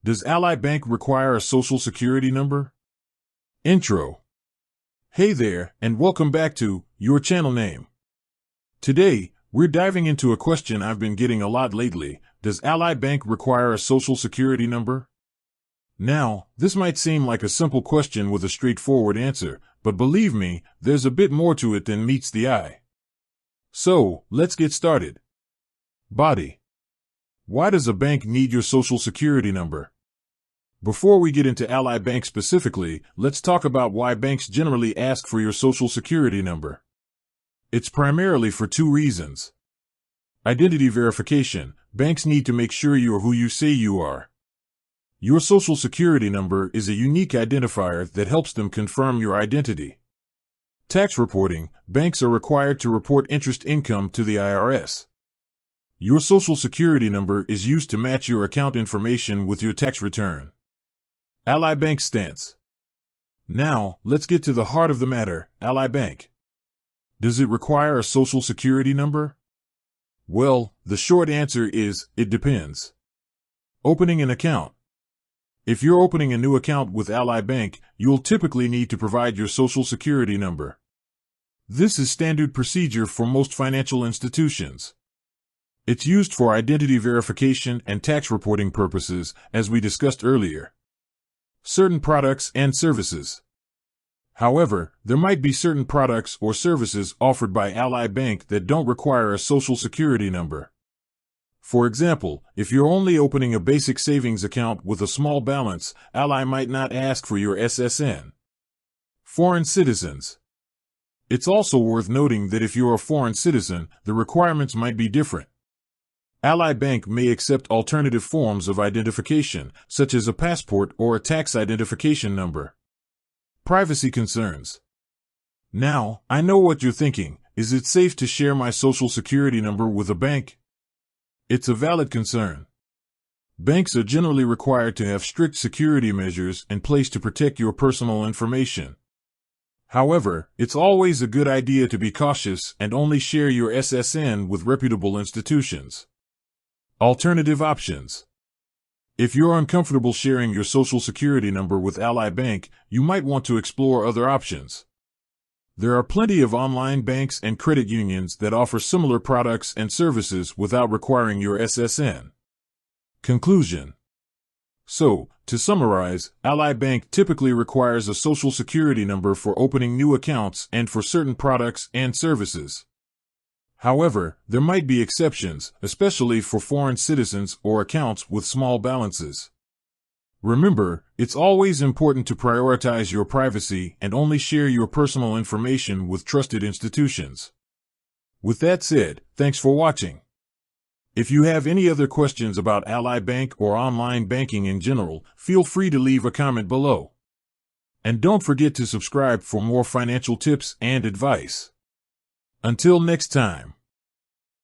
Does Ally Bank require a social security number? Intro. Hey there, and welcome back to Your Channel Name. Today, we're diving into a question I've been getting a lot lately. Does Ally Bank require a social security number? Now, this might seem like a simple question with a straightforward answer, but believe me, there's a bit more to it than meets the eye. So, let's get started. Body. Why does a bank need your social security number? Before we get into Ally Bank specifically, let's talk about why banks generally ask for your social security number. It's primarily for two reasons. Identity verification. Banks need to make sure you're who you say you are. Your social security number is a unique identifier that helps them confirm your identity. Tax reporting. Banks are required to report interest income to the IRS. Your social security number is used to match your account information with your tax return. Ally Bank's stance. Now, let's get to the heart of the matter. Ally Bank. Does it require a social security number? Well, the short answer is, it depends. Opening an account. If you're opening a new account with Ally Bank, you'll typically need to provide your social security number. This is standard procedure for most financial institutions. It's used for identity verification and tax reporting purposes, as we discussed earlier. Certain products and services. However, there might be certain products or services offered by Ally Bank that don't require a social security number. For example, if you're only opening a basic savings account with a small balance, Ally might not ask for your SSN. Foreign citizens. It's also worth noting that if you're a foreign citizen, the requirements might be different. Ally Bank may accept alternative forms of identification, such as a passport or a tax identification number. Privacy concerns. Now, I know what you're thinking. Is it safe to share my social security number with a bank? It's a valid concern. Banks are generally required to have strict security measures in place to protect your personal information. However, it's always a good idea to be cautious and only share your SSN with reputable institutions. Alternative options. If you're uncomfortable sharing your social security number with Ally Bank, you might want to explore other options. There are plenty of online banks and credit unions that offer similar products and services without requiring your SSN. Conclusion. So, to summarize, Ally Bank typically requires a social security number for opening new accounts and for certain products and services. However, there might be exceptions, especially for foreign citizens or accounts with small balances. Remember, it's always important to prioritize your privacy and only share your personal information with trusted institutions. With that said, thanks for watching. If you have any other questions about Ally Bank or online banking in general, feel free to leave a comment below. And don't forget to subscribe for more financial tips and advice. Until next time.